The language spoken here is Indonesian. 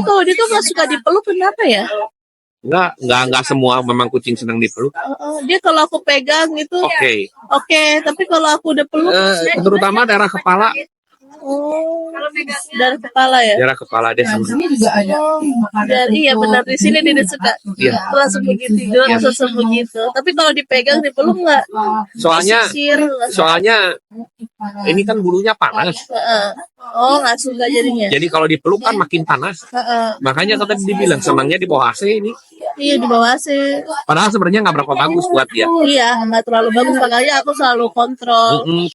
Kalau dia tuh nggak suka dipeluk, kenapa ya? Enggak semua memang kucing senang dipeluk. Dia kalau aku pegang itu oke, tapi kalau aku udah peluk, Terutama daerah kepala. dari kepala ya. Daerah kepala dia senang. Iya benar, di sini dia suka. Iya. Langsung begitu, langsung begitu. Tapi kalau dipegang, dipeluk nggak? Soalnya ini kan bulunya panas. Nggak suka jadinya. Jadi kalau dipeluk kan makin panas. Makanya kata dibilang senangnya di bawah AC ini. Iya, di bawah sih. Padahal sebenarnya nggak berapa bagus buat dia. Iya, nggak terlalu bagus, makanya aku selalu kontrol.